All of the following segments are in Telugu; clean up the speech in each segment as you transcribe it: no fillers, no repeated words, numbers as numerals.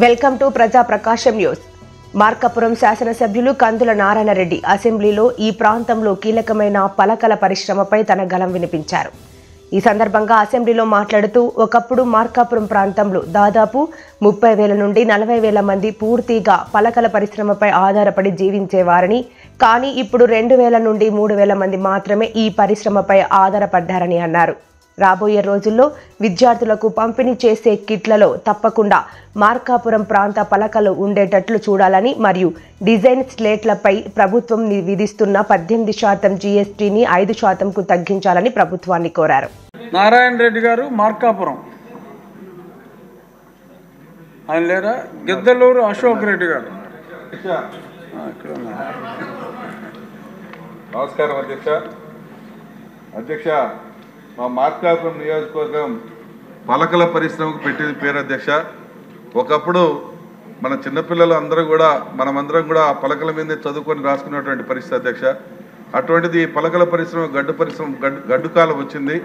వెల్కమ్ టు ప్రజా ప్రకాశం న్యూస్. మార్కాపురం శాసనసభ్యులు కందుల నారాయణరెడ్డి అసెంబ్లీలో ఈ ప్రాంతంలో కీలకమైన పలకల పరిశ్రమపై తన గళం వినిపించారు. ఈ సందర్భంగా అసెంబ్లీలో మాట్లాడుతూ ఒకప్పుడు మార్కాపురం ప్రాంతంలో దాదాపు 30,000 నుండి 40,000 మంది పూర్తిగా పలకల పరిశ్రమపై ఆధారపడి జీవించేవారని, కానీ ఇప్పుడు 2,000 నుండి 3,000 మంది మాత్రమే ఈ పరిశ్రమపై ఆధారపడ్డారని అన్నారు. రాబోయే రోజుల్లో విద్యార్థులకు పంపిణీ చేసే కిట్లలో తప్పకుండా మార్కాపురం ప్రాంత పలకలు ఉండేటట్లు చూడాలని మరియు డిజైన్ స్లేట్లపై ప్రభుత్వం విధిస్తున్న 18% జీఎస్టీని 5%కు తగ్గించాలని ప్రభుత్వాన్ని కోరారు. నారాయణ రెడ్డి గారు మార్కాపురం, ఆయన లేరా? గిద్దలూరు అశోక్ రెడ్డి గారు. నమస్కారం అధ్యక్ష. మా మార్కాపురం నియోజకవర్గం పలకల పరిశ్రమకు పెట్టింది పేరు అధ్యక్ష. ఒకప్పుడు మన చిన్నపిల్లలు అందరూ కూడా మనమందరం కూడా ఆ పలకల మీదే చదువుకొని రాసుకున్నటువంటి పరిస్థితి అధ్యక్ష. అటువంటిది పలకల పరిశ్రమ గడ్డు కాలం వచ్చింది.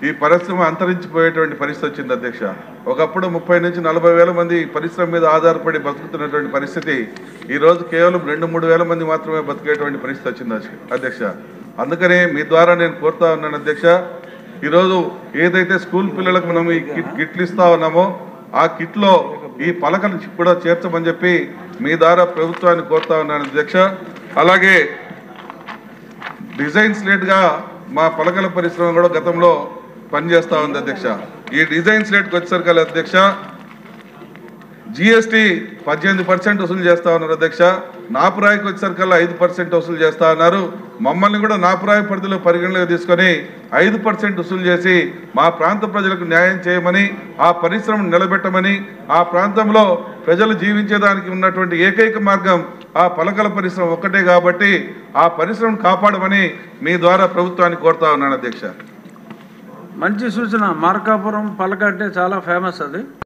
ఈ పరిశ్రమ అంతరించిపోయేటువంటి పరిస్థితి వచ్చింది అధ్యక్ష. ఒకప్పుడు 30 నుంచి 40,000 మంది పరిశ్రమ మీద ఆధారపడి బతుకుతున్నటువంటి పరిస్థితి ఈరోజు కేవలం 2-3 వేల మంది మాత్రమే బతికేటువంటి పరిస్థితి వచ్చింది అధ్యక్ష. అందుకనే మీ ద్వారా నేను కోరుతా ఉన్నాను అధ్యక్ష, ఈరోజు ఏదైతే స్కూల్ పిల్లలకు మనం ఈ కిట్లు ఇస్తా ఉన్నామో ఆ కిట్లో ఈ పలకలు కూడా చేర్చమని చెప్పి మీ ద్వారా ప్రభుత్వాన్ని కోరుతా ఉన్నాను అధ్యక్ష. అలాగే డిజైన్ స్లేట్గా మా పలకల పరిశ్రమ కూడా గతంలో పనిచేస్తూ ఉంది అధ్యక్ష. ఈ డిజైన్ స్లేట్కి వచ్చేసరికి అధ్యక్ష జిఎస్టీ 18% వసూలు చేస్తూ ఉన్నారు అధ్యక్ష. నాపురాయికి వచ్చేసరికల్లా 5% వసూలు చేస్తూ ఉన్నారు. మమ్మల్ని కూడా నాపురాయి పరిధిలో పరిగణలోకి తీసుకొని 5% వసూలు చేసి మా ప్రాంత ప్రజలకు న్యాయం చేయమని, ఆ పరిశ్రమను నిలబెట్టమని, ఆ ప్రాంతంలో ప్రజలు జీవించేదానికి ఉన్నటువంటి ఏకైక మార్గం ఆ పలకల పరిశ్రమ ఒక్కటే కాబట్టి ఆ పరిశ్రమను కాపాడమని మీ ద్వారా ప్రభుత్వాన్ని కోరుతా ఉన్నాను అధ్యక్ష. మంచి సూచన. మార్కాపురం పలక అంటే చాలా ఫేమస్ అది.